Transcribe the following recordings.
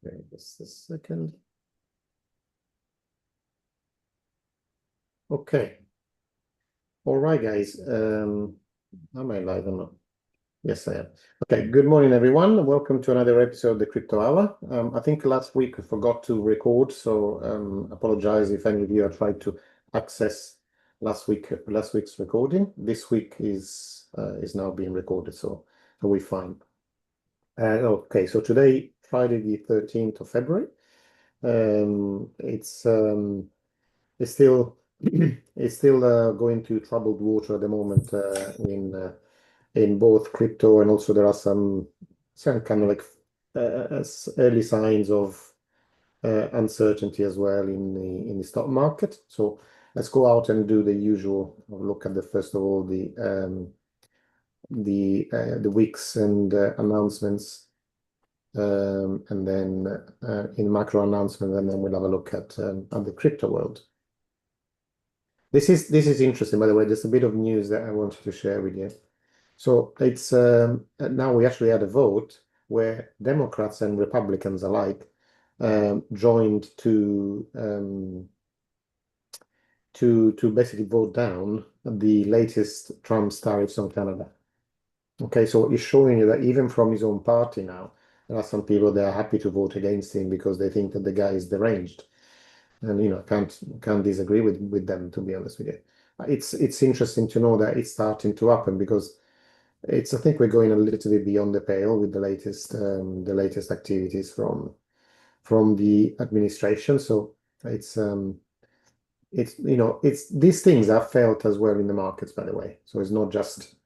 Okay, just a second. Okay. All right, guys. Am I live or not? Yes, I am. Okay. Good morning, everyone. Welcome to another episode of the Crypto Hour. I think last week I forgot to record, so apologize if any of you have tried to access last week's recording. This week is now being recorded, so we're fine. Okay, so today, Friday the 13th of February. It's still it's still going through troubled water at the moment in both crypto, and also there are some kind of like early signs of uncertainty as well in the stock market. So let's go out and do the usual look at the first of all the weeks and announcements, and then in macro announcement, and then we'll have a look at the crypto world. This is interesting, by the way. There's a bit of news that I wanted to share with you. So it's now we actually had a vote where Democrats and Republicans alike joined to basically vote down the latest Trump's tariffs on Canada. Okay, so it's showing you that even from his own party now, there are some people that are happy to vote against him because they think that the guy is deranged. And can't disagree with them, to be honest with you. It's interesting to know that it's starting to happen because I think we're going a little bit beyond the pale with the latest activities from the administration. So it's these things are felt as well in the markets, by the way. So it's not just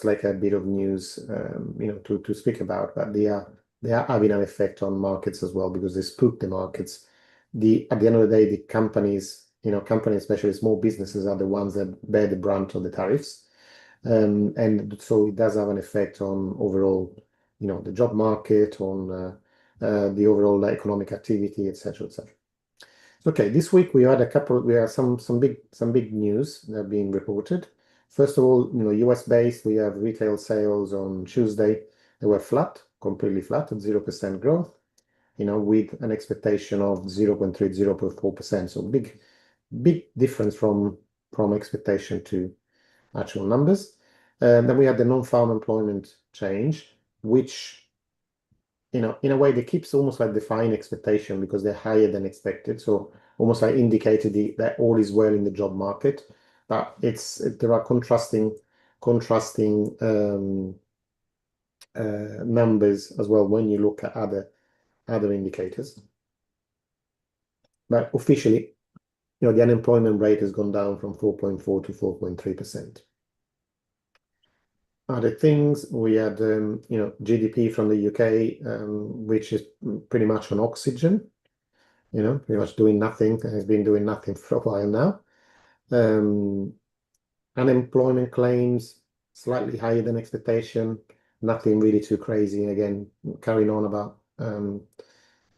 like a bit of news to speak about, but they are having an effect on markets as well because they spook the markets. At the end of the day, the companies, especially small businesses, are the ones that bear the brunt of the tariffs. And so it does have an effect on overall, the job market, on the overall economic activity, etc., etc. Okay, this week we had some big news that have been reported. First of all, US based, we have retail sales on Tuesday. They were flat, completely flat at 0% growth, with an expectation of 0.3, 0.4%. So big difference from expectation to actual numbers. Then we had the non-farm employment change, which, in a way, they keeps almost like defying expectation because they're higher than expected. So almost like indicated that all is well in the job market. But there are contrasting numbers as well when you look at other indicators. But officially, the unemployment rate has gone down from 4.4 to 4.3%. Other things, we had GDP from the UK, which is pretty much on oxygen, pretty much doing nothing. Has been doing nothing for a while now. Unemployment claims slightly higher than expectation. Nothing really too crazy. Again, carrying on about the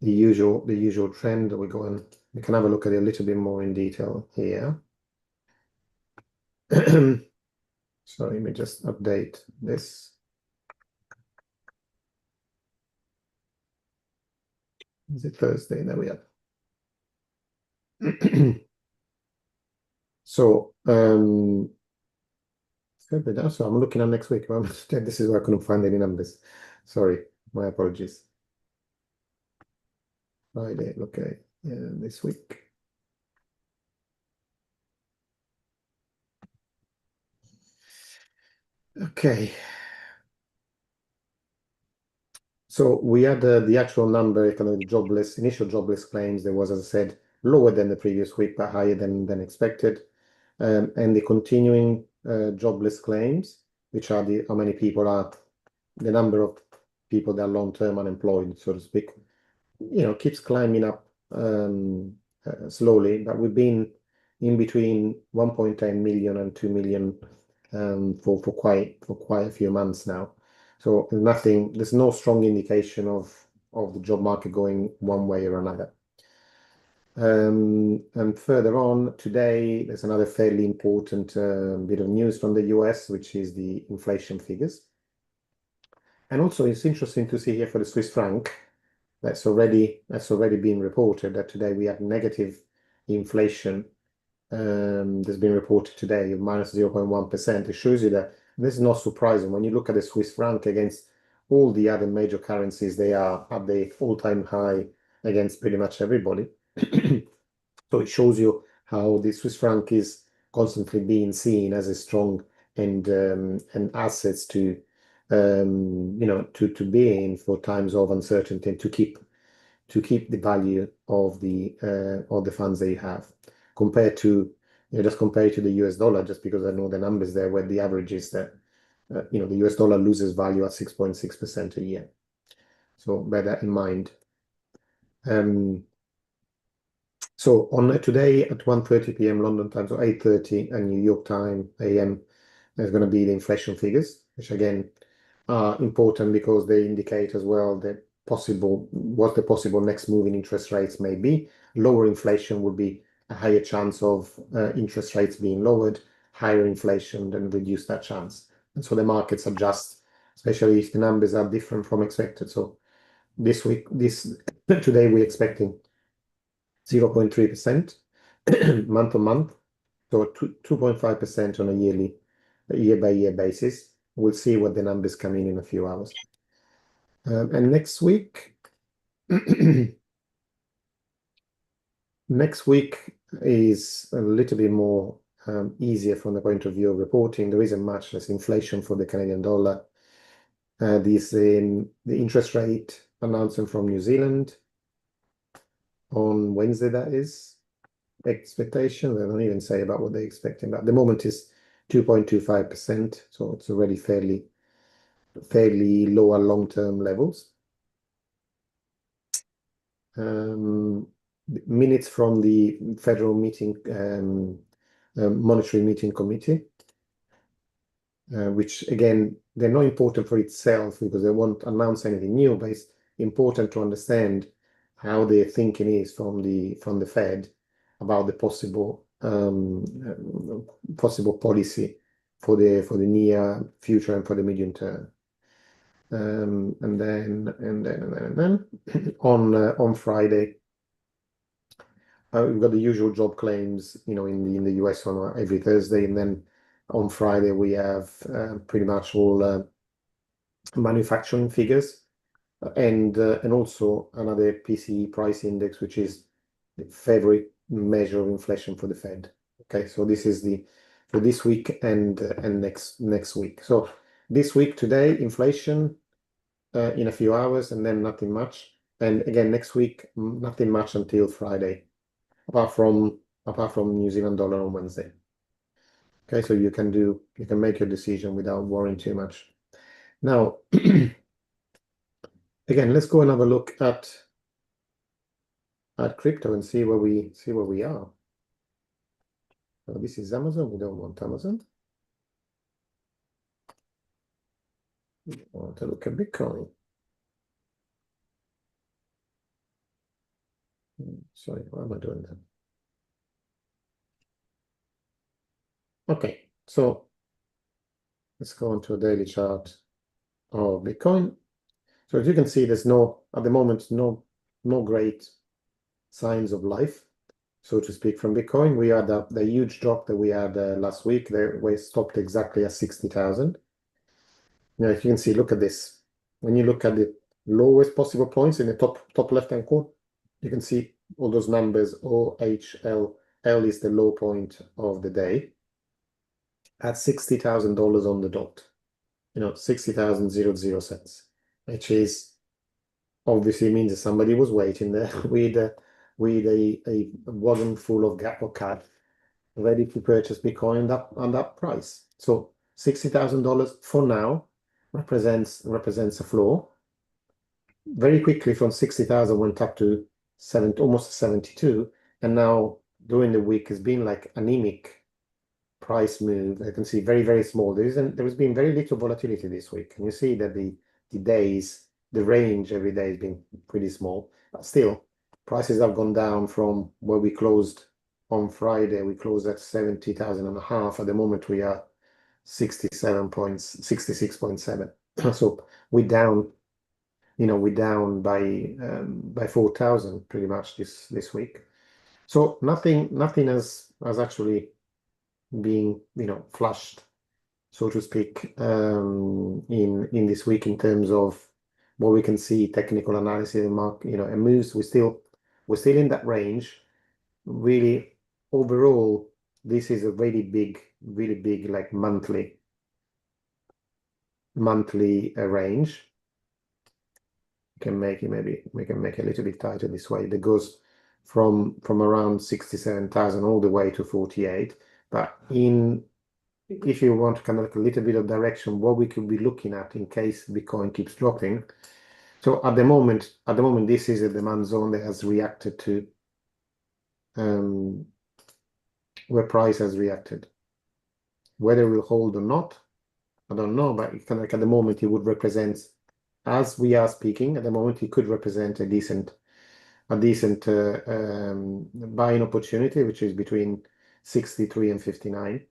usual trend. We can have a look at it a little bit more in detail here. Sorry, let me just update this. Is it Thursday? There we are. So I'm looking at next week. This is where I couldn't find any numbers. Sorry, my apologies. Friday, okay, this week. Okay. So we had the actual number, kind of initial jobless claims. There was, as I said, lower than the previous week, but higher than expected. And the continuing jobless claims, which are how many people are, the number of people that are long-term unemployed, so to speak, keeps climbing up slowly. But we've been in between 1.10 million and 2 million for quite a few months now. So there's no strong indication of the job market going one way or another. And further on today, there's another fairly important bit of news from the US, which is the inflation figures. And also, it's interesting to see here for the Swiss franc, that's already been reported that today we have negative inflation. That's been reported today of minus 0.1%. It shows you that this is not surprising when you look at the Swiss franc against all the other major currencies. They are at the all-time high against pretty much everybody. So it shows you how the Swiss franc is constantly being seen as a strong and assets to to be in for times of uncertainty and to keep the value of the funds they have compared to just compared to the US dollar, just because I know the numbers there where the average is that the US dollar loses value at 6.6% a year. So bear that in mind. So on today at 1:30 p.m. London time, so 8:30 and New York time AM, there's going to be the inflation figures, which again are important because they indicate as well that what the possible next move in interest rates may be. Lower inflation would be a higher chance of interest rates being lowered. Higher inflation then reduce that chance. And so the markets adjust, especially if the numbers are different from expected. So today we're expecting 0.3% month on month, so 2.5% on a year-by-year basis. We'll see what the numbers come in a few hours. And next week, is a little bit more easier from the point of view of reporting. There isn't much less inflation for the Canadian dollar. The interest rate announcement from New Zealand on Wednesday, that is expectation. They don't even say about what they're expecting, but at the moment is 2.25%, so it's already fairly lower long-term levels. Minutes from the Federal Meeting Monetary Meeting Committee, which again they're not important for itself because they won't announce anything new, but it's important to understand how their thinking is from the Fed about the possible policy for the near future and for the medium term. And then on Friday, we've got the usual job claims, in the US on every Thursday, and then on Friday we have pretty much all manufacturing figures, and also another PCE price index, which is the favorite measure of inflation for the Fed. Okay, so this is for this week and next week. So this week today, inflation in a few hours, and then nothing much. And again, next week, nothing much until Friday, apart from New Zealand dollar on Wednesday. Okay, so you can make your decision without worrying too much. Now, again, let's go and have a look at crypto and see where we are. So this is Amazon. We don't want Amazon. We want to look at Bitcoin. Sorry, why am I doing that? Okay, so let's go into a daily chart of Bitcoin. So as you can see, there's at the moment, no great signs of life, so to speak, from Bitcoin. We had the huge drop that we had last week. We stopped exactly at 60,000. Now, if you can see, look at this. When you look at the lowest possible points in the top left-hand corner, you can see all those numbers. OHL, L is the low point of the day at $60,000 on the dot. 60,000, which is obviously means that somebody was waiting there with a wagon full of cash ready to purchase Bitcoin on that price. So $60,000 for now represents a floor. Very quickly from 60,000 went up to almost 72, and now during the week has been like anemic price move. I can see very, very small. There has been very little volatility this week, and you see that the range every day has been pretty small, but still prices have gone down from where we closed on Friday. We closed at 70,500. At the moment we are 66.7. So we're down, we're down by 4,000 pretty much this week. So nothing has actually been, flushed, so to speak, in this week in terms of what we can see, technical analysis and and moves. We're still in that range. Really, overall, this is a really big, like monthly range. Can make it maybe we can make it a little bit tighter this way. That goes from around 67,000 all the way to 48. But if you want kind of like a little bit of direction, what we could be looking at in case Bitcoin keeps dropping. So at the moment, this is a demand zone that has reacted to where price has reacted. Whether it will hold or not, I don't know, but kind of like at the moment, it would represent, as we are speaking, at the moment, it could represent a decent buying opportunity, which is between 63 and 59.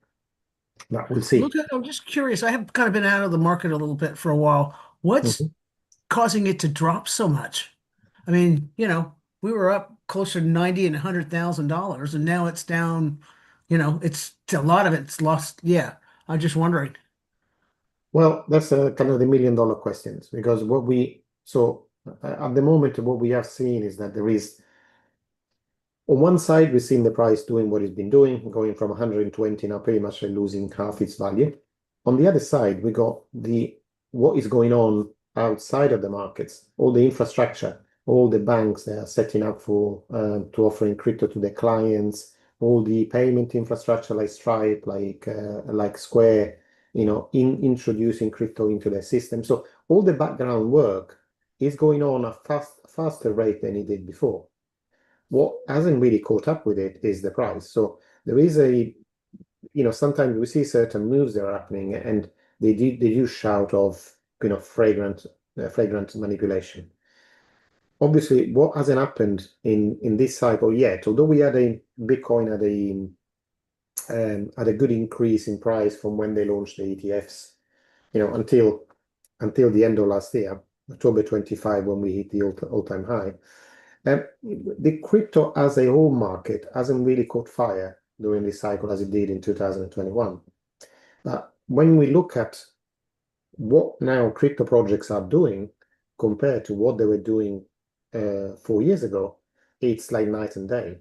But we'll see. Look, I'm just curious. I have kind of been out of the market a little bit for a while. What's Mhm. causing it to drop so much? I mean, we were up closer to 90 and $100,000, and now it's down, it's a lot of it's lost. Yeah. I'm just wondering. Well, that's kind of the million-dollar questions because at the moment, what we have seen is that there is, on one side, we've seen the price doing what it's been doing, going from 120 now pretty much losing half its value. On the other side, we got what is going on outside of the markets, all the infrastructure, all the banks that are setting up for to offering crypto to their clients, all the payment infrastructure like Stripe, like Square, in introducing crypto into their system. So all the background work is going on at faster rate than it did before. What hasn't really caught up with it is the price. So there is sometimes we see certain moves that are happening and they do shout of, flagrant manipulation. Obviously, what hasn't happened in this cycle yet, although we had a Bitcoin had a good increase in price from when they launched the ETFs, until the end of last year, October 25, when we hit the all-time high. The crypto as a whole market hasn't really caught fire during this cycle as it did in 2021. But when we look at what now crypto projects are doing compared to what they were doing 4 years ago, it's like night and day.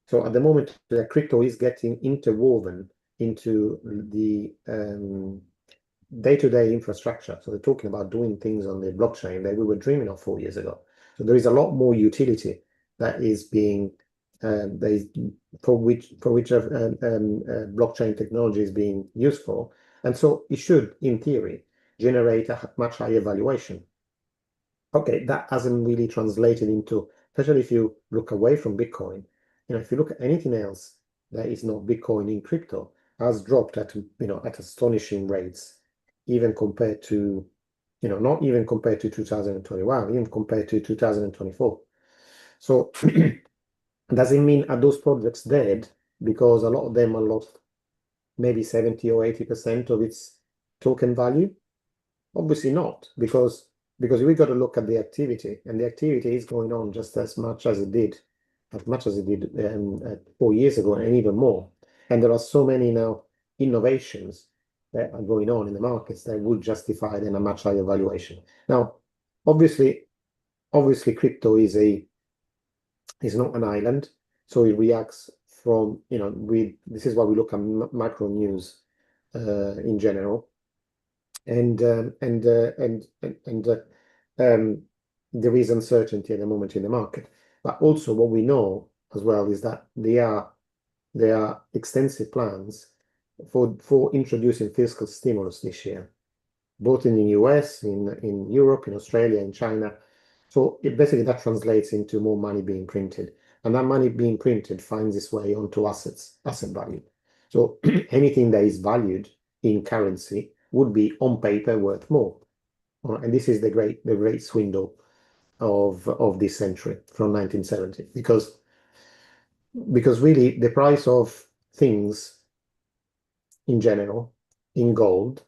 So at the moment, the crypto is getting interwoven into the day-to-day infrastructure. So they're talking about doing things on the blockchain that we were dreaming of 4 years ago. So there is a lot more utility that is being that is for which blockchain technology is being used for, and so it should, in theory, generate a much higher valuation. Okay, that hasn't really translated into, especially if you look away from Bitcoin. If you look at anything else that is not Bitcoin in crypto, has dropped at astonishing rates, even compared to, not even compared to 2021, even compared to 2024. So does it mean are those projects dead because a lot of them are lost maybe 70 or 80% of its token value? Obviously not, because we got to look at the activity, and the activity is going on just as much as it did 4 years ago, and even more. And there are so many now innovations that are going on in the markets that would justify then a much higher valuation. Now, obviously, crypto is not an island, so it reacts from this is why we look at macro news in general, and there is uncertainty at the moment in the market. But also what we know as well is that there are extensive plans for introducing fiscal stimulus this year, both in the US, in Europe, in Australia, in China. So basically that translates into more money being printed, and that money being printed finds its way onto asset value. So anything that is valued in currency would be on paper worth more. And this is the great swindle of this century from 1970, because really the price of things in general in gold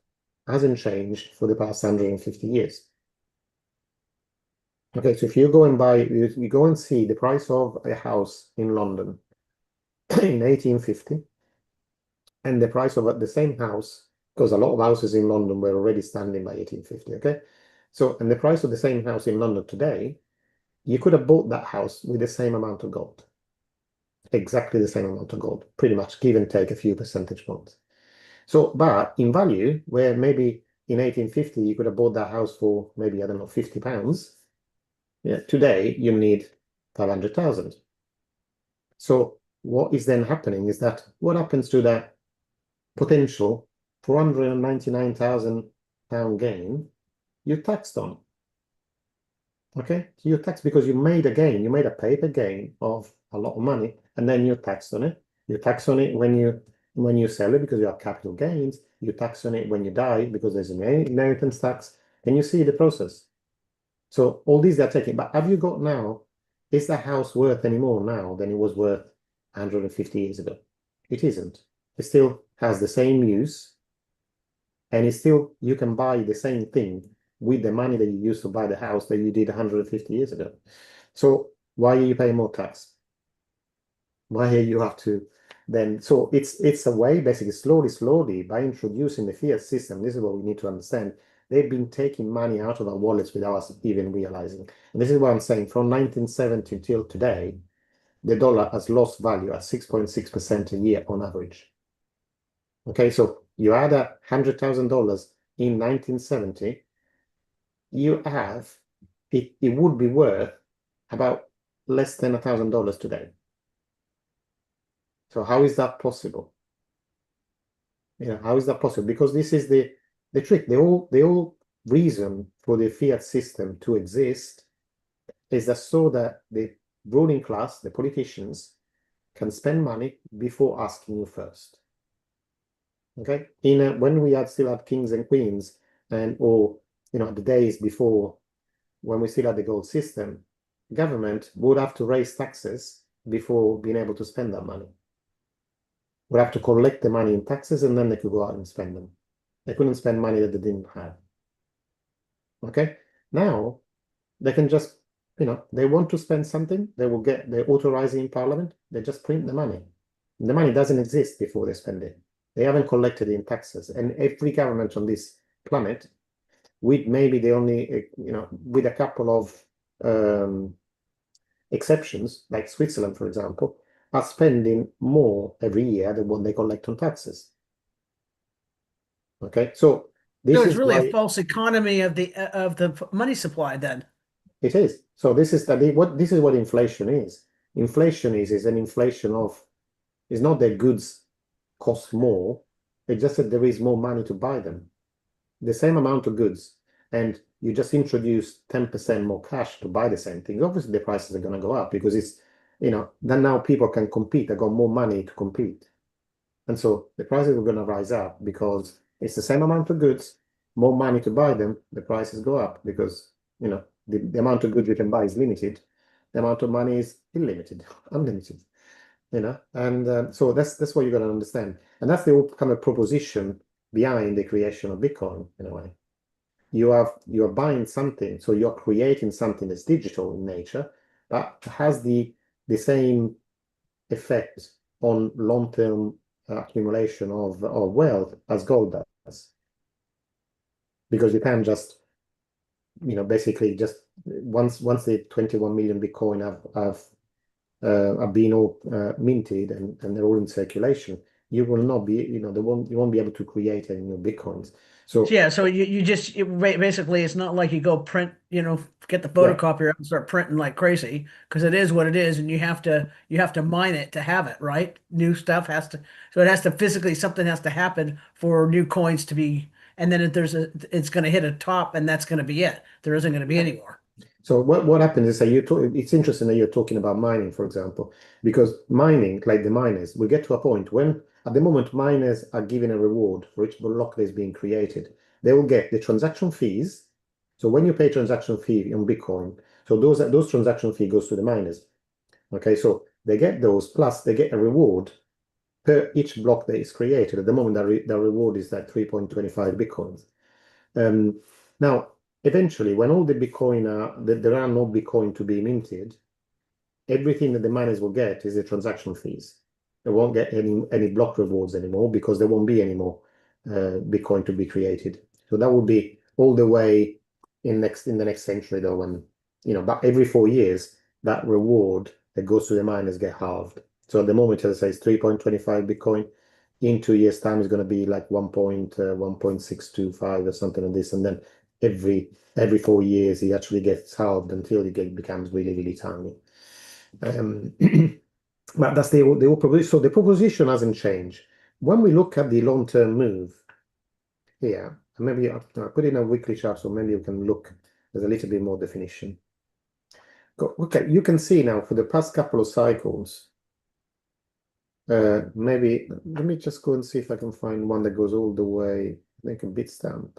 hasn't changed for the past 150 years. Okay, so if you go and buy, you go and see the price of a house in London in 1850 and the price of the same house, because a lot of houses in London were already standing by 1850, okay? So, and the price of the same house in London today, you could have bought that house with the same amount of gold. Exactly the same amount of gold, pretty much, give and take a few percentage points. So, but in value, where maybe in 1850 you could have bought that house for maybe, I don't know, £50, yeah, today you need 500,000. So what is then happening is that what happens to that potential £499,000 gain, you're taxed on. Okay, so you're taxed because you made a gain, you made a paper gain of a lot of money, and then you're taxed on it. You tax on it when you sell it because you have capital gains. You tax on it when you die because there's an inheritance tax, and you see the process. So all these they're taking, but have you got now? Is the house worth any more now than it was worth 150 years ago? It isn't. It still has the same use, and it's still you can buy the same thing with the money that you used to buy the house that you did 150 years ago. So why are you paying more tax? Why you have to then? So it's a way, basically, slowly, by introducing the fiat system. This is what we need to understand. They've been taking money out of our wallets without us even realizing. And this is what I'm saying. From 1970 until today, the dollar has lost value at 6.6% a year on average. Okay, so you add $100,000 in 1970, you have it would be worth about less than $1,000 today. So how is that possible? How is that possible? Because this is the trick. The whole reason for the fiat system to exist is that so that the ruling class, the politicians, can spend money before asking you first. Okay, when we still had kings and queens, or the days before, when we still had the gold system, government would have to raise taxes before being able to spend that money. Would have to collect the money in taxes, and then they could go out and spend them. They couldn't spend money that they didn't have. Okay, now they can just, they want to spend something, they will get the authorizing in parliament, they just print the money. The money doesn't exist before they spend it. They haven't collected it in taxes. And every government on this planet, with maybe the only, with a couple of exceptions, like Switzerland, for example, are spending more every year than what they collect on taxes. Okay, so this it's is really why a false economy of the money supply then. it is. So this is what inflation is. Inflation is an inflation of, is not that goods cost more, it's just that there is more money to buy them. The same amount of goods, and you just introduce 10% more cash to buy the same things. Obviously, the prices are going to go up because it's, then now people can compete. They got more money to compete. And so the prices are going to rise up because it's the same amount of goods, more money to buy them, the prices go up because, the amount of goods you can buy is limited. The amount of money is unlimited. And so that's what you're going to understand. And that's the whole kind of proposition behind the creation of Bitcoin, in a way. You're buying something, so you're creating something that's digital in nature, but has the same effect on long-term accumulation of wealth as gold does. Because you can just, basically just once the 21 million Bitcoin have been all minted and they're all in circulation, you will not be, you won't be able to create any new Bitcoins. So Yeah, so basically it's not like you go print, get the yeah, photocopier out and start printing like crazy because it is what it is, and you have to mine it to have it, right? New stuff has to, so it has to physically, something has to happen for new coins to be, and then it's going to hit a top, and that's going to be it. There isn't going to be any more. So what happens is that it's interesting that you're talking about mining, for example, because mining, like the miners, will get to a point when, at the moment, miners are given a reward for each block that is being created. They will get the transaction fees. So when you pay transaction fee on Bitcoin, so those transaction fee goes to the miners. Okay, so they get those, plus they get a reward per each block that is created. At the moment, the reward is like 3.25 Bitcoins. Now, eventually, when all the Bitcoin there are no Bitcoin to be minted, everything that the miners will get is the transaction fees. They won't get any block rewards anymore because there won't be any more Bitcoin to be created. So that will be all the way in the next century, though, when but every 4 years that reward that goes to the miners get halved. So at the moment, as I say, it's 3.25 Bitcoin. In 2 years' time, it's going to be like 1.625 or something like this, and then every 4 years, it actually gets halved until it becomes really, really tiny. But that's the proposition. So the proposition hasn't changed. When we look at the long-term move here, maybe I put in a weekly chart, so maybe you can look. There's a little bit more definition. Okay, you can see now for the past couple of cycles. Maybe let me just go and see if I can find one that goes all the way, like a Bitstamp.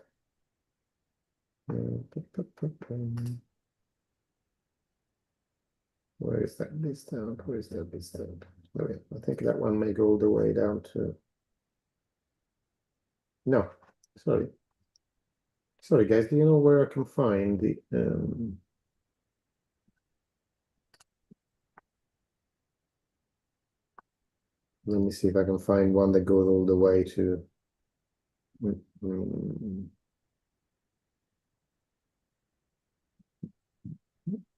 Where is that Bitstamp? Where is that Bitstamp? Oh, yeah. I think that one may go all the way down to. No, sorry. Sorry, guys. Do you know where I can find the? Let me see if I can find one that goes all the way to.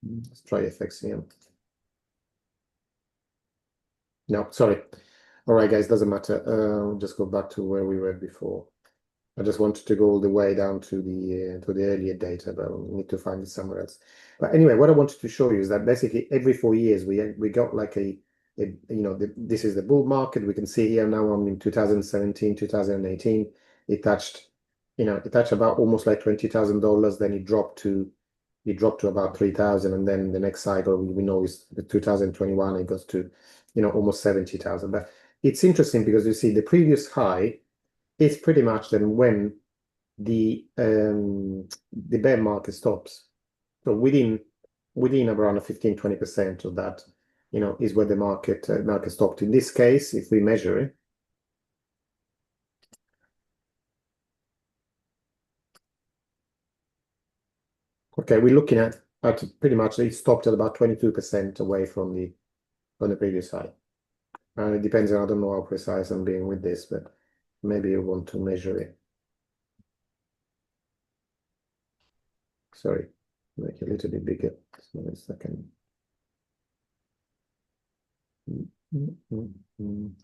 Let's try FXCM. No, sorry. All right, guys, doesn't matter. Just go back to where we were before. I just wanted to go all the way down to the earlier data, but we need to find it somewhere else. But anyway, what I wanted to show you is that basically every 4 years we got like this is the bull market. We can see here now on in 2017, 2018, it touched about almost like $20,000. Then it dropped to about 3,000, and then the next cycle we know is 2021. It goes to almost 70,000. But it's interesting because you see the previous high is pretty much then when the bear market stops. So within around a 15-20% of that, is where the market stopped. In this case, if we measure it, okay, we're looking at pretty much it stopped at about 22% away from the previous high. And it depends on, I don't know how precise I'm being with this, but maybe you want to measure it. Sorry, make it a little bit bigger. So a second.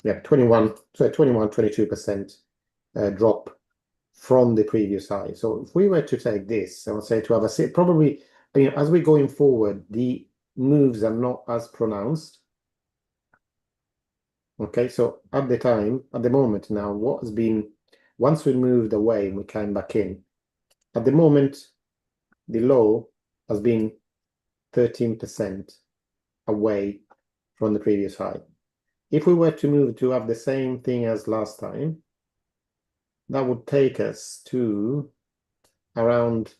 Yeah, 22% drop from the previous high. So if we were to take this, I would say to have a probably, as we're going forward, the moves are not as pronounced. Okay, so at the moment now, what has been, once we moved away and we came back in, at the moment, the low has been 13% away from the previous high. If we were to move to have the same thing as last time, that would take us to around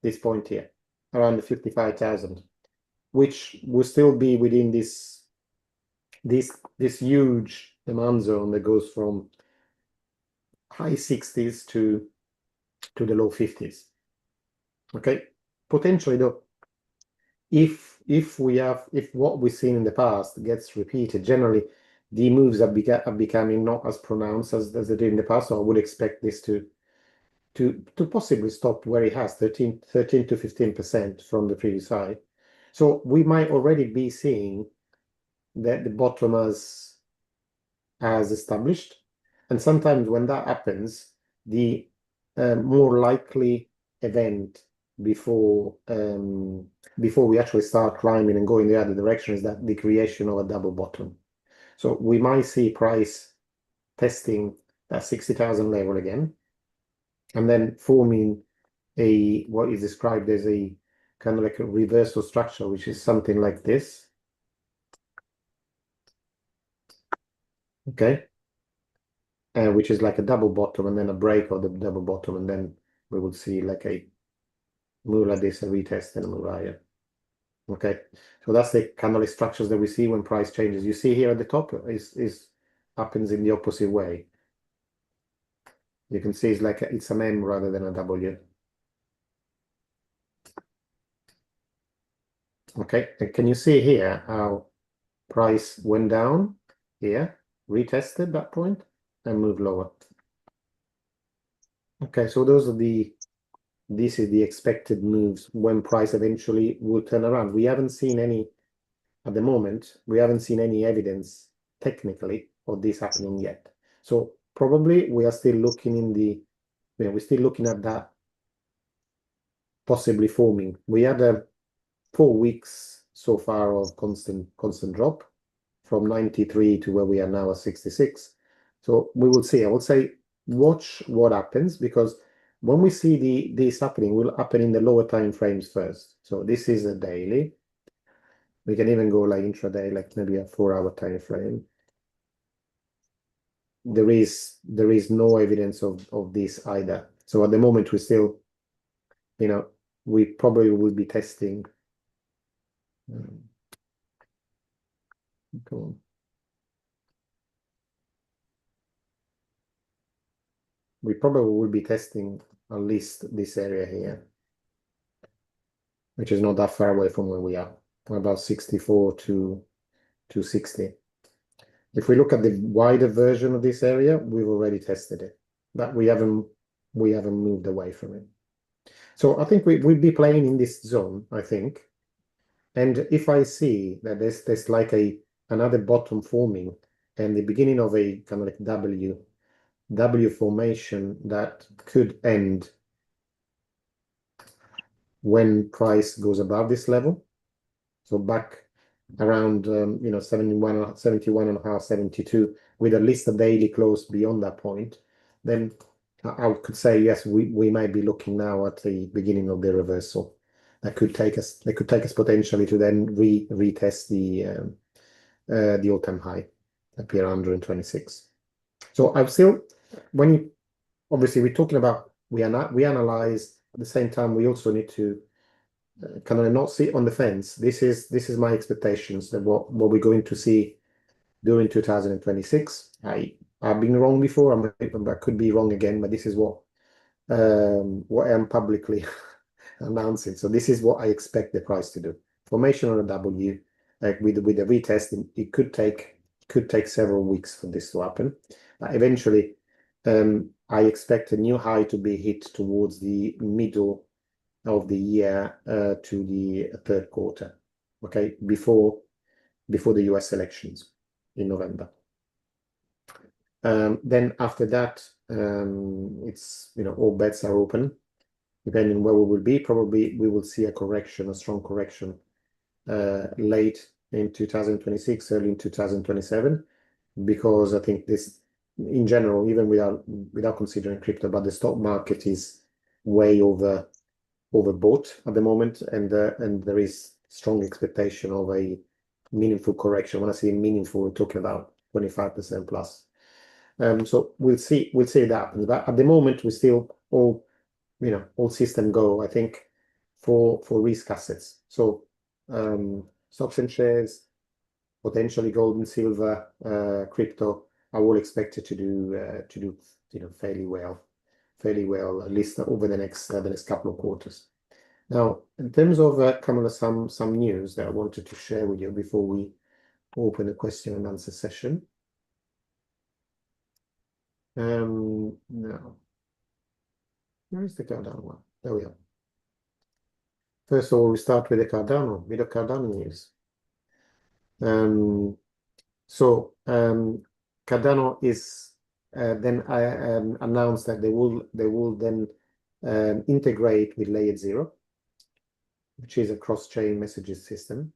this point here, around the 55,000, which will still be within this huge demand zone that goes from high 60s to the low 50s. Okay, potentially though, if what we've seen in the past gets repeated, generally the moves are becoming not as pronounced as they did in the past. So I would expect this to possibly stop where it has 13 to 15% from the previous high. So we might already be seeing that the bottom as established. And sometimes when that happens, the more likely event before we actually start climbing and going the other direction is that the creation of a double bottom. So we might see price testing that 60,000 level again, and then forming what is described as a kind of like a reversal structure, which is something like this. Okay, which is like a double bottom and then a break of the double bottom, and then we will see like a move like this, a retest, and a move higher. Okay, so that's the kind of like structures that we see when price changes. You see here at the top is happens in the opposite way. You can see it's like it's an M rather than a W. Okay, and can you see here how price went down here, retested that point, and moved lower? Okay, so this is the expected moves when price eventually will turn around. We haven't seen any, at the moment, we haven't seen any evidence technically of this happening yet. So probably we are still looking we're still looking at that possibly forming. We had 4 weeks so far of constant drop from 93 to where we are now at 66. So we will see. I would say watch what happens, because when we see this happening, will happen in the lower time frames first. So this is a daily. We can even go like intraday, like maybe a 4-hour time frame. There is no evidence of this either. So at the moment we still, we probably will be testing. Come on. We probably will be testing at least this area here, which is not that far away from where we are. We're about 64 to 60. If we look at the wider version of this area, we've already tested it, but we haven't moved away from it. So I think we'll be playing in this zone, I think. And if I see that there's like another bottom forming and the beginning of a kind of like W formation that could end when price goes above this level, so back around 71, 71 and a half, 72, with at least a daily close beyond that point, then I could say yes, we might be looking now at the beginning of the reversal. That could take us potentially to then retest the all-time high up here 126. So I've still, obviously we're talking about, we analyze at the same time, we also need to kind of not sit on the fence. This is my expectations that what we're going to see during 2026. I've been wrong before. I could be wrong again, but this is what I'm publicly announcing. So this is what I expect the price to do. Formation on a W, like with the retesting, it could take several weeks for this to happen. Eventually, I expect a new high to be hit towards the middle of the year to the third quarter, okay, before the US elections in November. Then after that, it's all bets are open. Depending on where we will be, probably we will see a strong correction late in 2026, early in 2027, because I think this, in general, even without considering crypto, but the stock market is way overbought at the moment, and there is strong expectation of a meaningful correction. When I say meaningful, we're talking about 25% plus. So we'll see that. But at the moment, we still all system go, I think, for risk assets. So stocks and shares, potentially gold and silver, crypto are all expected to do fairly well, at least over the next couple of quarters. Now, in terms of kind of some news that I wanted to share with you before we open the question and answer session. Now, where is the Cardano one? There we are. First of all, we start with the Cardano news. So Cardano is then announced that they will then integrate with Layer 0, which is a cross-chain messages system,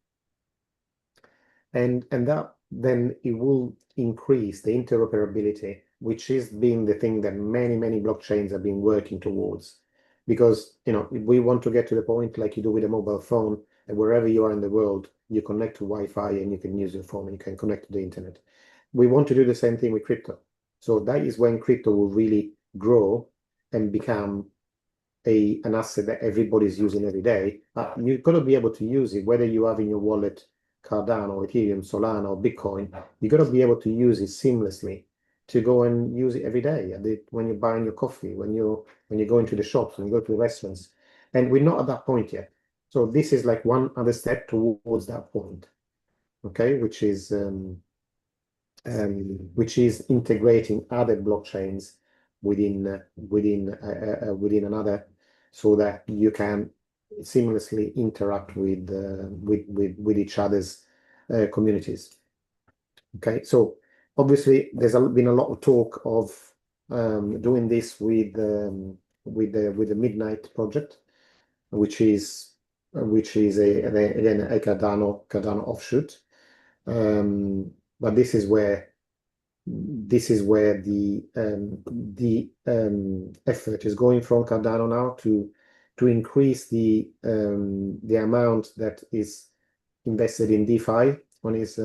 and that then it will increase the interoperability, which is being the thing that many blockchains have been working towards. Because if we want to get to the point like you do with a mobile phone, and wherever you are in the world, you connect to Wi-Fi and you can use your phone and you can connect to the internet. We want to do the same thing with crypto. So that is when crypto will really grow and become an asset that everybody's using every day. You've got to be able to use it, whether you have in your wallet Cardano, Ethereum, Solana, or Bitcoin. You've got to be able to use it seamlessly to go and use it every day. When you're buying your coffee, when you go into the shops, when you go to the restaurants, and we're not at that point yet. So this is like one other step towards that point, okay, which is integrating other blockchains within another, so that you can seamlessly interact with each other's communities. Okay, so obviously there's been a lot of talk of doing this with the Midnight project, which is again a Cardano offshoot. But this is where the effort is going from Cardano now to increase the amount that is invested in DeFi on his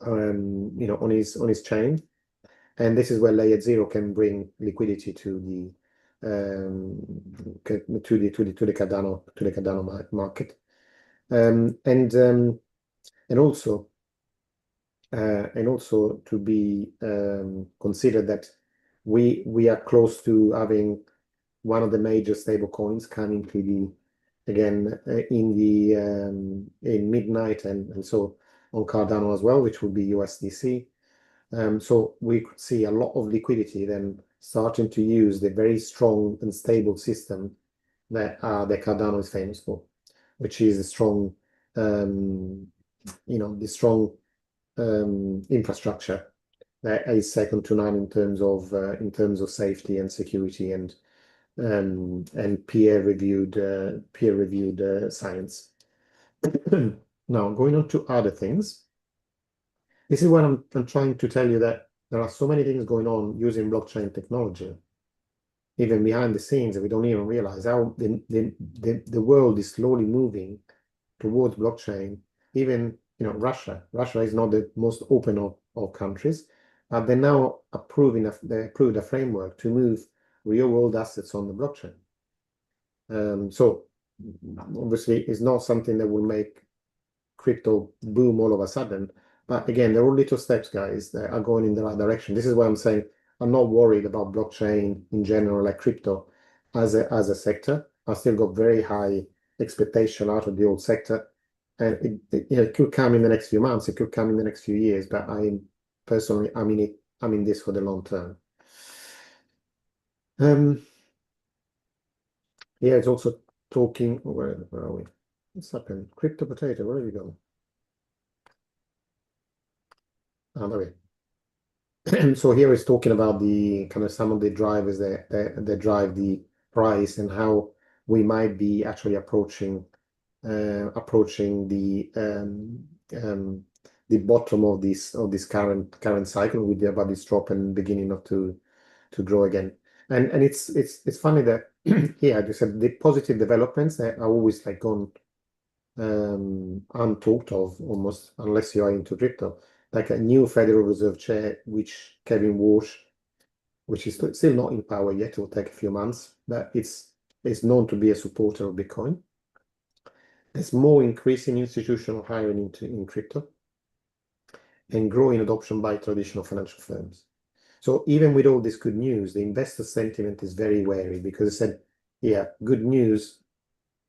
on his chain, and this is where Layer Zero can bring liquidity to the Cardano market, and also to be considered that we are close to having one of the major stable coins coming to the again in Midnight and so on Cardano as well, which will be USDC. So we could see a lot of liquidity then starting to use the very strong and stable system that the Cardano is famous for, which is the strong infrastructure that is second to none in terms of safety and security and peer-reviewed science. Now, going on to other things. This is what I'm trying to tell you, that there are so many things going on using blockchain technology, even behind the scenes, that we don't even realize how the world is slowly moving towards blockchain. Even Russia is not the most open of countries, but they're now they approved a framework to move real world assets on the blockchain. So obviously it's not something that will make crypto boom all of a sudden, but again, they're all little steps, guys, that are going in the right direction. This is why I'm saying I'm not worried about blockchain in general, like crypto as a sector. I still got very high expectation out of the old sector, and it could come in the next few months, it could come in the next few years, but I'm in this for the long term. Yeah, it's also talking. Where are we? What's happened? Crypto Potato, where have you gone? Oh, there we So here is talking about the kind of some of the drivers that drive the price, and how we might be actually approaching the bottom of this current cycle, with about this drop and beginning not to grow again. And it's funny that yeah, you said the positive developments that are always like gone untalked of almost, unless you are into crypto, like a new Federal Reserve Chair, which Kevin Walsh, which is still not in power yet, it will take a few months, but it's known to be a supporter of Bitcoin. There's more increasing institutional hiring in crypto, and growing adoption by traditional financial firms. So even with all this good news, the investor sentiment is very wary, because it said, yeah, good news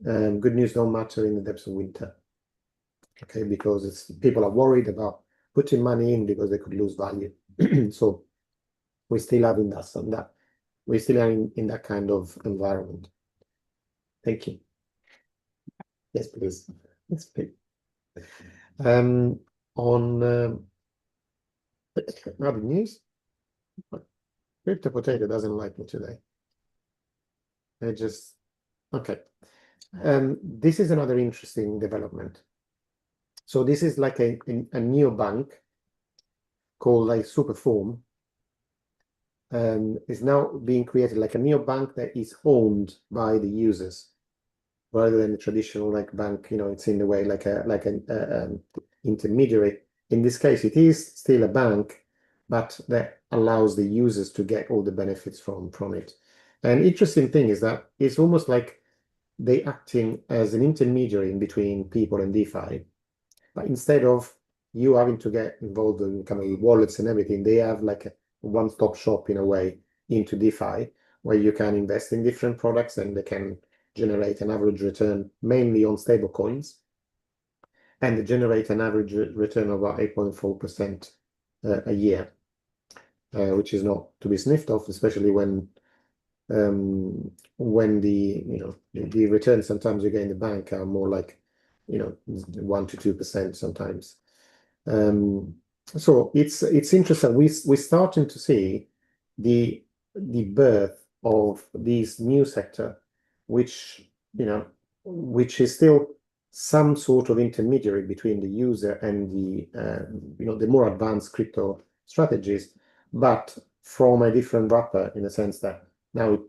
don't matter in the depths of winter. Okay, because people are worried about putting money in because they could lose value. So we're still having that. We're still in that kind of environment. Thank you. Yes, please. Yes, please. On other news, Crypto Potato doesn't like me today. Okay. This is another interesting development. So this is like a neobank called like Superform. Is now being created, like a neobank that is owned by the users, rather than the traditional like bank. It's in a way like an intermediary. In this case, it is still a bank, but that allows the users to get all the benefits from it. And interesting thing is that it's almost like they acting as an intermediary in between people and DeFi. But instead of you having to get involved in kind of wallets and everything, they have like a one-stop shop in a way into DeFi, where you can invest in different products and they can generate an average return mainly on stable coins, and they generate an average return of about 8.4% a year, which is not to be sniffed off, especially when the returns sometimes you get in the bank are more like 1 to 2% sometimes. So it's interesting. We're starting to see the birth of this new sector, which is still some sort of intermediary between the user and the more advanced crypto strategies, but from a different wrapper, in the sense that now it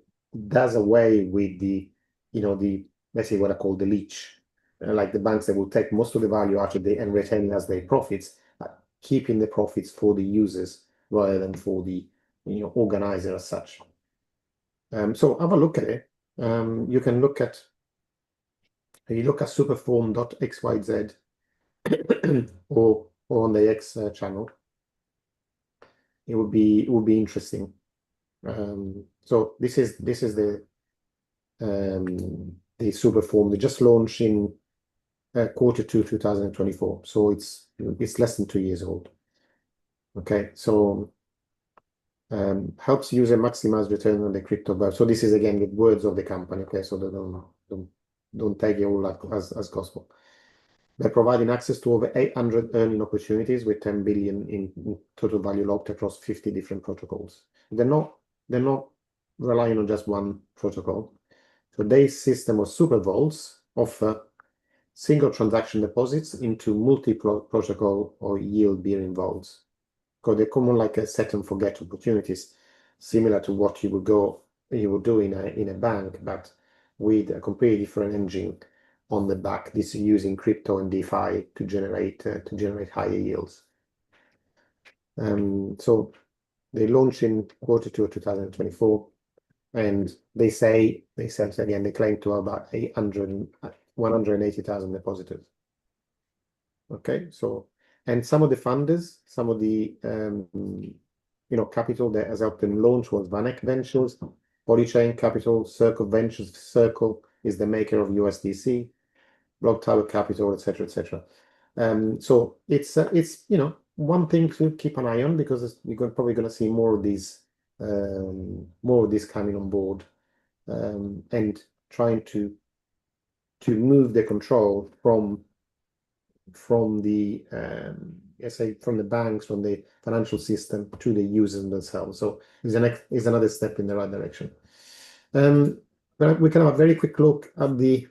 does away with let's say what I call the leech, like the banks that will take most of the value out of and retain as their profits, keeping the profits for the users rather than for the organizer as such. So have a look at it. You can look at superform.xyz or on the X channel. It would be interesting. So this is the Superform. They just launched in Q2 2024, so it's less than 2 years old. Okay, so helps user maximize return on the crypto value. So this is again the words of the company. Okay, so don't take it all as gospel. They're providing access to over 800 earning opportunities with 10 billion in total value locked across 50 different protocols. They're not relying on just one protocol. So their system of super vaults offer single transaction deposits into multi-protocol or yield-bearing vaults. Because they're common like a set and forget opportunities, similar to what you would do in a bank, but with a completely different engine on the back. This is using crypto and DeFi to generate higher yields. So they launched in Q2 2024, and they again they claim to have about 180,000 depositors. Okay, so and some of the funders, some of the capital that has helped them launch was Vanek Ventures, Polychain Capital, Circle Ventures. Circle is the maker of USDC, Block Tower Capital, etc., etc. So it's one thing to keep an eye on, because you're probably going to see more of these coming on board, and trying to move the control from the from the banks, from the financial system to the users themselves. So is another step in the right direction. But we can have a very quick look at the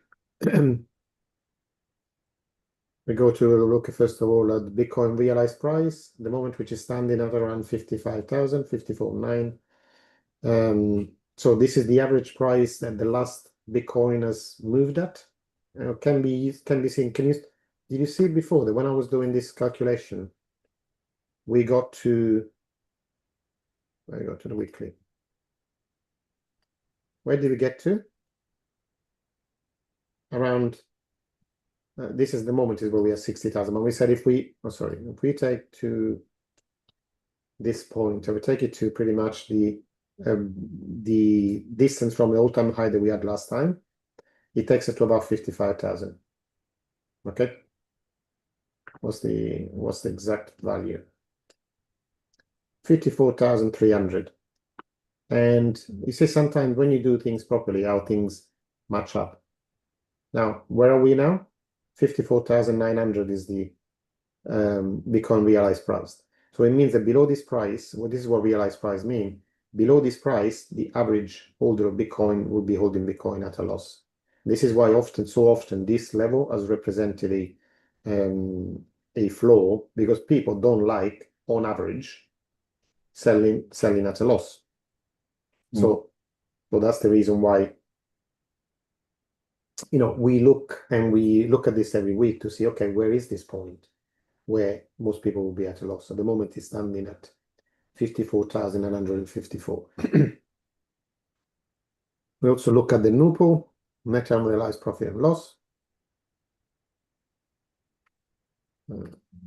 we go to look first of all at Bitcoin realized price at the moment, which is standing at around 55,000, 54.9. So this is the average price that the last Bitcoin has moved at. Can be seen. Did you see it before that when I was doing this calculation, we got to the weekly. Where did we get to? Around this is the moment is where we are 60,000. But we said if we take to this point, I would take it to pretty much the distance from the all-time high that we had last time. It takes it to about 55,000. Okay. What's the exact value? 54,300. And you see sometimes when you do things properly, how things match up. Now, where are we now? 54,900 is the Bitcoin realized price. So it means that below this price, this is what realized price mean. Below this price, the average holder of Bitcoin will be holding Bitcoin at a loss. This is why so often this level has represented a floor, because people don't like, on average, selling at a loss. So that's the reason why we look at this every week to see, okay, where is this point where most people will be at a loss? At the moment, it's standing at 54,954. We also look at the NUPO, net unrealized profit and loss.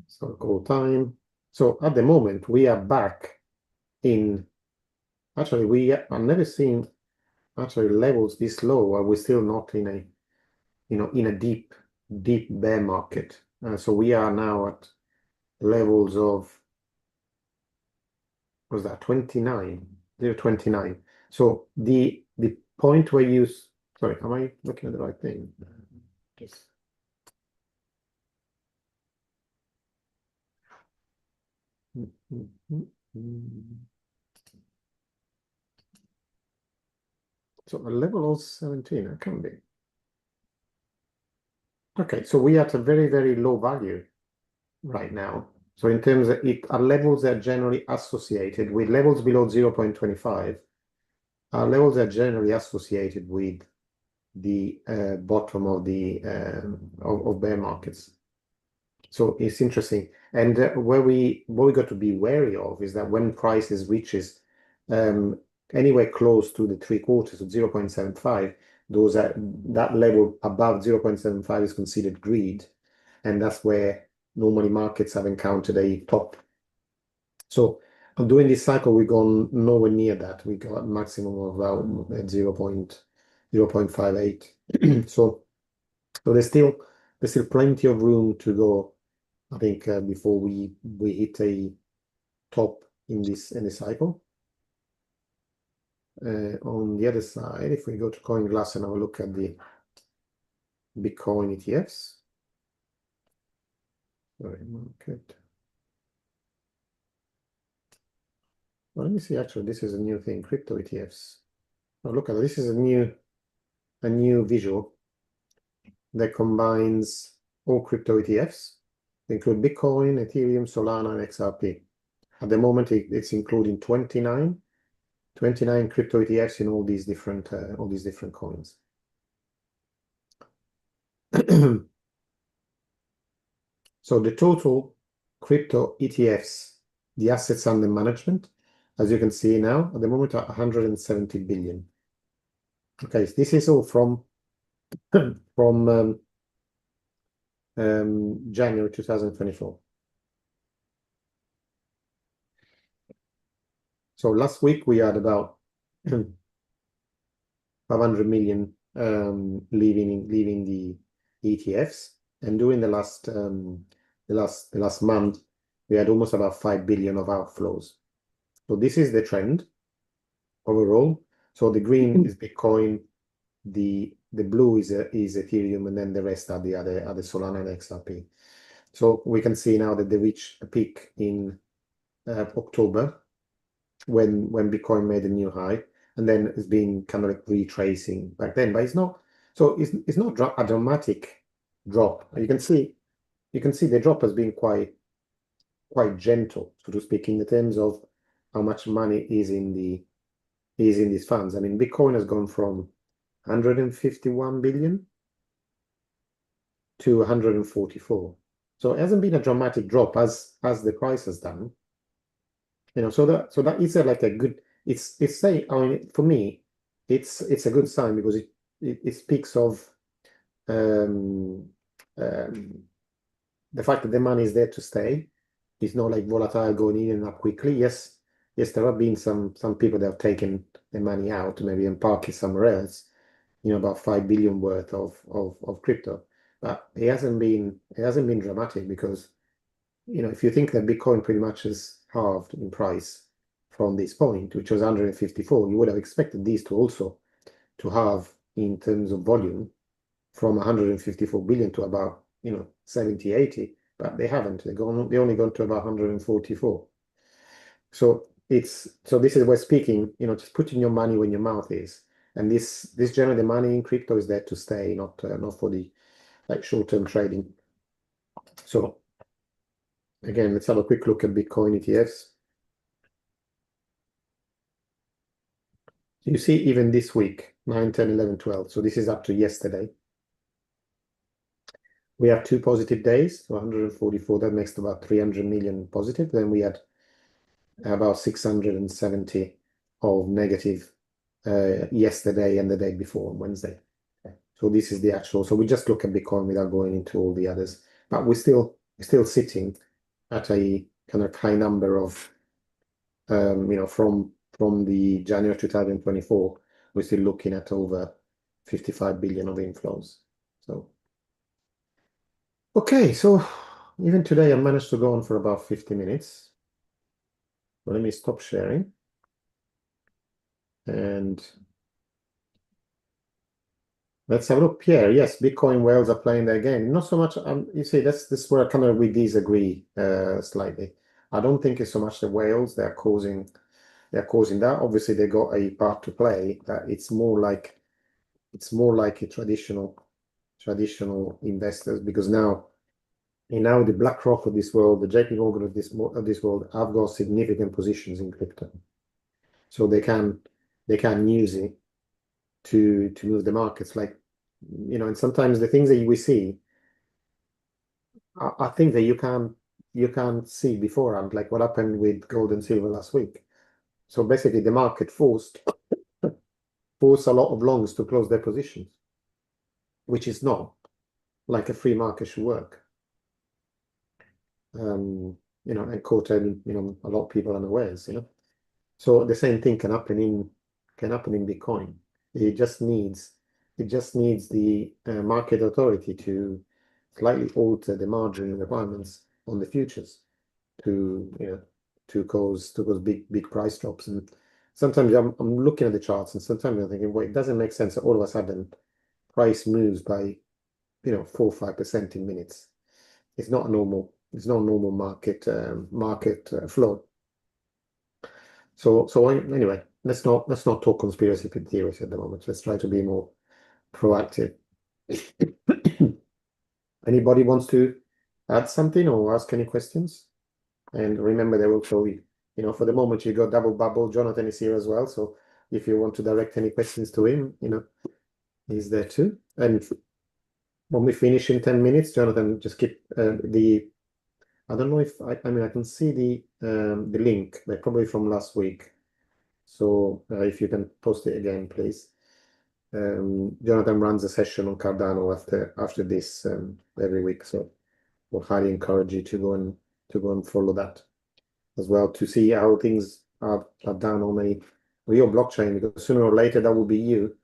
historical time. So at the moment, we are back in. Actually, we have never seen actually levels this low. Are we still not in a, in a deep bear market? So we are now at levels of, what was that 29, 0.29. So the point where you, sorry, am I looking at the right thing? Just. So a level of 17, it can be. Okay, so we are at a very, very low value right now. So in terms of it, our levels are generally associated with levels below 0.25. Our levels are generally associated with the bottom of the of bear markets. So it's interesting. And what we got to be wary of is that when prices reaches anywhere close to the 3/4 of 0.75, that level above 0.75 is considered greed, and that's where normally markets have encountered a top. So during this cycle, we've gone nowhere near that. We got a maximum of about 0.58. So there's still plenty of room to go, I think, before we hit a top in this cycle. On the other side, if we go to CoinGlass and have a look at the Bitcoin ETFs. Sorry, market. Well, let me see. Actually, this is a new thing. Crypto ETFs. Oh, look at this. Is a new visual that combines all crypto ETFs. They include Bitcoin, Ethereum, Solana, and XRP. At the moment, it's including 29 crypto ETFs in all these different coins. So the total crypto ETFs, the assets under management, as you can see now, at the moment are 170 billion. Okay, so this is all from January 2024. So last week we had about 500 million leaving the ETFs, and during the last month we had almost about 5 billion of outflows. So this is the trend overall. So the green is Bitcoin, the blue is Ethereum, and then the rest are the other Solana and XRP. So we can see now that they reached a peak in October when Bitcoin made a new high, and then it's been kind of like retracing back then. But it's not a dramatic drop. You can see the drop has been quite gentle, so to speak, in the terms of how much money is in these funds. I mean, Bitcoin has gone from 151 billion to 144. So it hasn't been a dramatic drop as the price has done. So that is like a good. It's say, I mean, for me, it's a good sign because it speaks of the fact that the money is there to stay. It's not like volatile going in and up quickly. Yes, there have been some people that have taken the money out maybe and park it somewhere else. About 5 billion worth of crypto, but it hasn't been dramatic because if you think that Bitcoin pretty much has halved in price from this point, which was 154, you would have expected these to also to halve in terms of volume from 154 billion to about 70, 80, but they haven't. They only gone to about 144. So this is where speaking, just putting your money where your mouth is. And this generally, the money in crypto is there to stay, not for the short-term trading. So again, let's have a quick look at Bitcoin ETFs. You see, even this week, 9, 10, 11, 12. So this is up to yesterday. We have 2 positive days, so 144. That makes about 300 million positive. Then we had about 670 of negative yesterday and the day before, on Wednesday. Okay. So this is the actual. So we just look at Bitcoin without going into all the others. But we still we're still sitting at a kind of high number of, from the January 2024, we're still looking at over 55 billion of inflows. So, okay, so even today I managed to go on for about 50 minutes. So let me stop sharing. And let's have a look. Pierre, yes, Bitcoin whales are playing their game. Not so much. You see, this is where kind of we disagree slightly. I don't think it's so much the whales they're causing that. Obviously, they got a part to play. That it's more like a traditional investors, because now the BlackRock of this world, the JP Morgan of this world, have got significant positions in crypto, so they can use it to move the markets. Like, and sometimes the things that we see are things that you can't see beforehand, like what happened with gold and silver last week. So basically, the market forced a lot of longs to close their positions, which is not like a free market should work. And caught a lot of people unawares. So the same thing can happen in Bitcoin. It just needs the market authority to slightly alter the margin requirements on the futures to cause big price drops. And sometimes I'm looking at the charts, and sometimes I'm thinking, well, it doesn't make sense that all of a sudden price moves by 4 or 5% in minutes. It's not a normal market flow. So anyway, let's not talk conspiracy theories at the moment. Let's try to be more proactive. Anybody wants to add something or ask any questions? And remember, there will show you, for the moment you got Double Bubble. Jonathan is here as well. So if you want to direct any questions to him, he's there too. And when we finish in 10 minutes, Jonathan, just keep I don't know if I can see the link, but probably from last week. So if you can post it again, please. Jonathan runs a session on Cardano after this every week, so we'll highly encourage you to go and follow that as well, to see how things are done on your blockchain, because sooner or later that will be you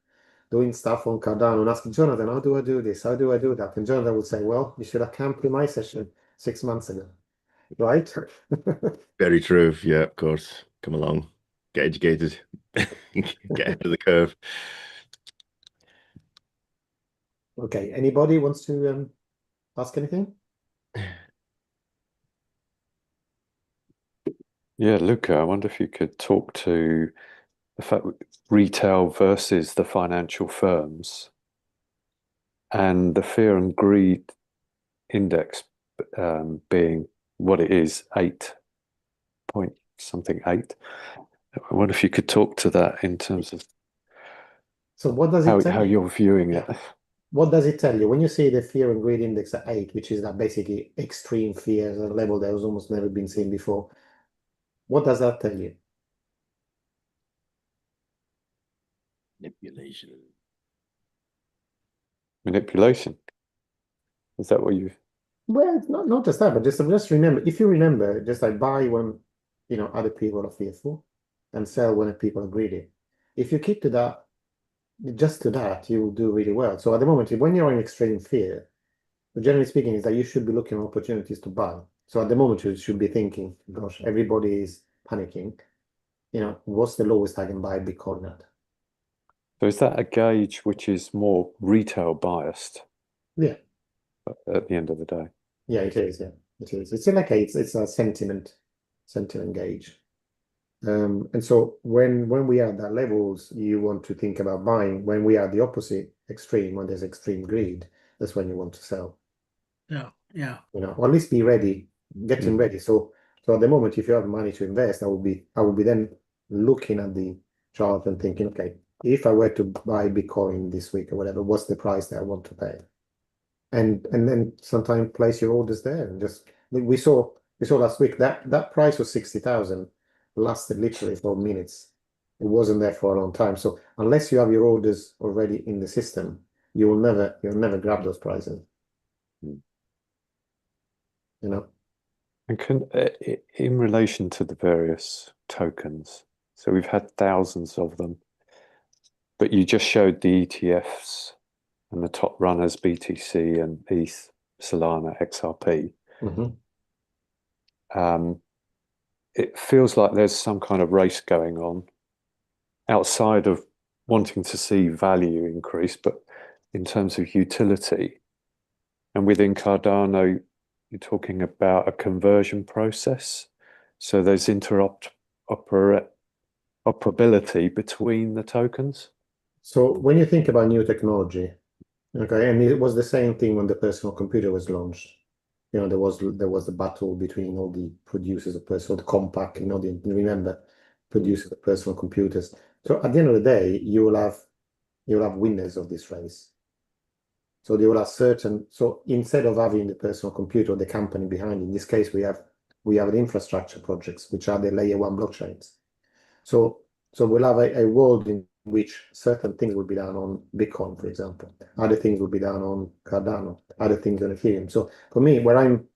doing stuff on Cardano and asking Jonathan, how do I do this? How do I do that? And Jonathan would say, well, you should have come to my session 6 months ago, right? Very true. Yeah, of course. Come along, get educated, get ahead of the curve. Okay, anybody wants to ask anything? Yeah, Luca, I wonder if you could talk to the fact retail versus the financial firms and the fear and greed index being what it is, 8 point something 8. I wonder if you could talk to that in terms of So what does it tell how you? you're viewing it. What does it tell you when you see the fear and greed index at 8, which is that basically extreme fear at a level that has almost never been seen before? What does that tell you? Manipulation. Is that what you... Well, it's not just that, but just remember, if you remember, just like buy when other people are fearful and sell when people are greedy. If you keep to that, just to that, you will do really well. So at the moment, when you're in extreme fear, generally speaking, is that you should be looking for opportunities to buy. So at the moment, you should be thinking, gosh, everybody is panicking. What's the lowest I can buy Bitcoin at? So is that a gauge which is more retail biased? Yeah. At the end of the day. Yeah, it is. Yeah, it is. It's like it's a sentiment gauge. And so when we are at that levels, you want to think about buying. When we are at the opposite extreme, when there's extreme greed, that's when you want to sell. Yeah. Or at least be ready, getting ready. So at the moment, if you have money to invest, I will be then looking at the chart and thinking, okay, if I were to buy Bitcoin this week or whatever, what's the price that I want to pay? And then sometimes place your orders there, and just we saw last week that price was 60,000, lasted literally for minutes. It wasn't there for a long time. So unless you have your orders already in the system, you'll never grab those prices. you know. And in relation to the various tokens, so we've had thousands of them, but you just showed the ETFs and the top runners, BTC and ETH, Solana, XRP. It feels like there's some kind of race going on outside of wanting to see value increase, but in terms of utility. And within Cardano, you're talking about a conversion process. So there's interoperability between the tokens. So when you think about new technology, okay, and it was the same thing when the personal computer was launched. You know, there was a battle between all the producers of personal, the Compaq, you know, you remember, producers of personal computers. So at the end of the day, you will have winners of this race. So there will have certain. So instead of having the personal computer or the company behind, in this case, we have the infrastructure projects, which are the layer one blockchains. So we'll have a world in which certain things will be done on Bitcoin, for example. Other things will be done on Cardano. Other things on Ethereum. So for me, where I'm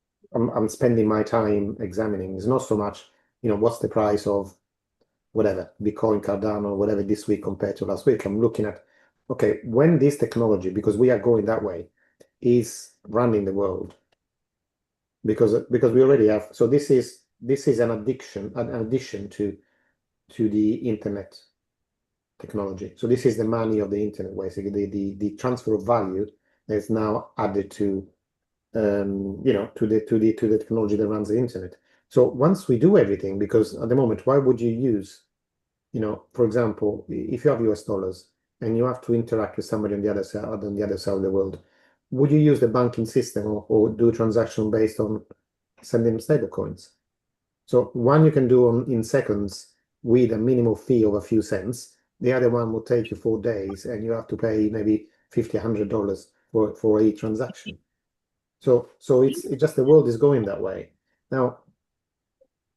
spending my time examining is not so much, you know, what's the price of whatever Bitcoin, Cardano, whatever this week compared to last week. I'm looking at, okay, when this technology, because we are going that way, is running the world. Because we already have. So this is an addition to the internet technology. So this is the money of the internet, basically the transfer of value that is now added to you know, to the technology that runs the internet. So once we do everything, because at the moment, why would you use, you know, for example, if you have US dollars and you have to interact with somebody on the other side of the world, would you use the banking system or do a transaction based on sending stable coins? So one you can do in seconds with a minimal fee of a few cents. The other one will take you 4 days, and you have to pay maybe $50, $100 for a transaction. So it's just the world is going that way. Now,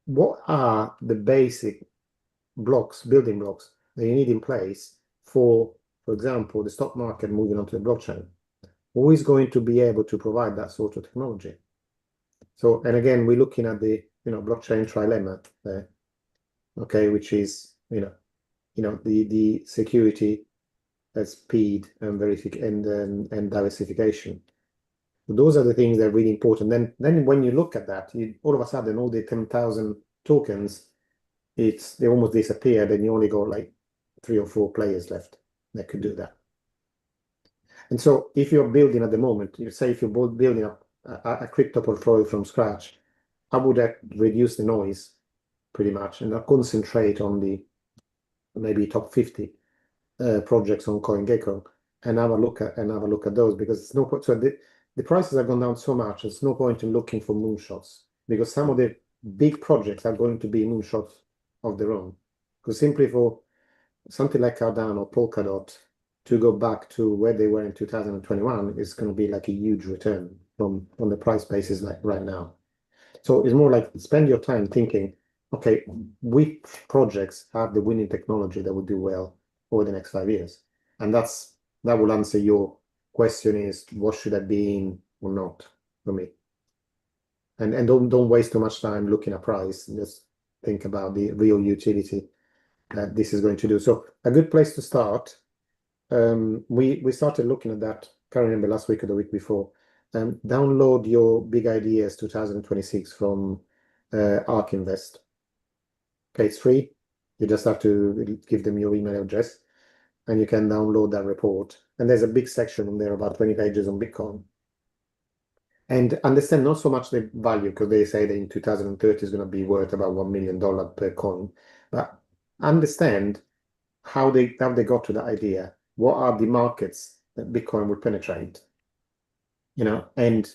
what are the basic building blocks that you need in place for example, the stock market moving onto the blockchain? Who is going to be able to provide that sort of technology? So, and again, we're looking at the, you know, blockchain trilemma there, okay, which is, you know, the security, speed, and verification and diversification. Those are the things that are really important. Then when you look at that, all of a sudden, all the 10,000 tokens, they almost disappeared, and you only got like 3 or 4 players left that could do that. And so if you're building at the moment, if you're building up a crypto portfolio from scratch, I would reduce the noise pretty much and concentrate on the maybe top 50 projects on CoinGecko and have a look at those, because it's no point. So the prices have gone down so much, there's no point in looking for moonshots, because some of the big projects are going to be moonshots of their own. Because simply for something like Cardano or Polkadot to go back to where they were in 2021 is going to be like a huge return from the price basis like right now. So it's more like spend your time thinking, okay, which projects have the winning technology that will do well over the next 5 years? And that will answer your question is what should I be in or not for me. And don't waste too much time looking at price. Just think about the real utility that this is going to do. So a good place to start. We started looking at that. Can't remember last week or the week before. Download your Big Ideas 2026 from ARK Invest. Okay, it's free. You just have to give them your email address, and you can download that report. And there's a big section in there, about 20 pages on Bitcoin. And understand not so much the value, because they say that in 2030 is going to be worth about $1 million per coin, but understand how they got to that idea. What are the markets that Bitcoin will penetrate? You know, and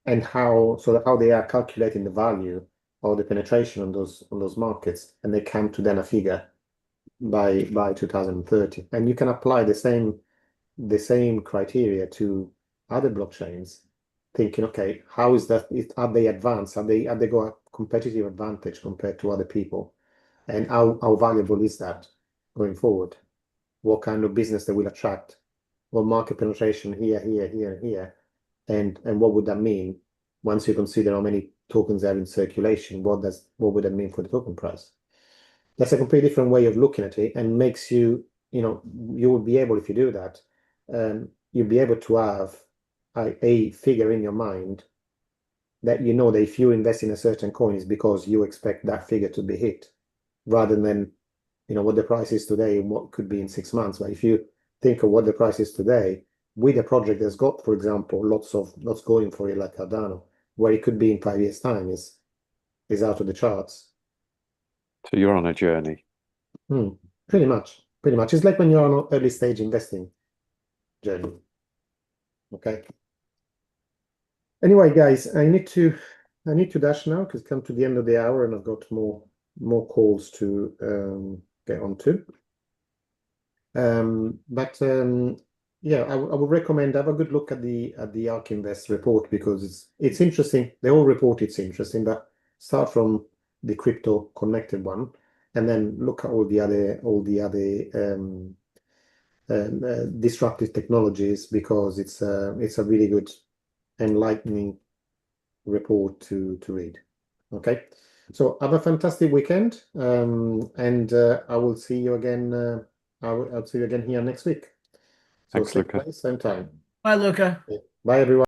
how they are calculating the value or the penetration on those markets, and they come to then a figure by 2030. And you can apply the same criteria to other blockchains, thinking, okay, how is that? Are they advanced? Are they got a competitive advantage compared to other people? And how valuable is that going forward? What kind of business they will attract? What market penetration here, and what would that mean once you consider how many tokens are in circulation, what would that mean for the token price? That's a completely different way of looking at it, and makes you, you will be able, if you do that, you'll be able to have a figure in your mind that that if you invest in a certain coin is because you expect that figure to be hit, rather than what the price is today and what could be in 6 months. But if you think of what the price is today, with a project that's got, for example, lots going for it, like Cardano, where it could be in 5 years' time is out of the charts. So you're on a journey. Pretty much. It's like when you're on an early stage investing journey. Okay. Anyway, guys, I need to dash now because come to the end of the hour and I've got more calls to get onto. Yeah, I would recommend have a good look at the ARK Invest report, because it's interesting. The whole report it's interesting, but start from the crypto connected one and then look at all the other disruptive technologies, because it's a really good enlightening report to read. Okay, so have a fantastic weekend, and I will see you again. I'll see you again here next week. So Thanks, same Luca. place, same time. Bye, Luca. Bye, everyone.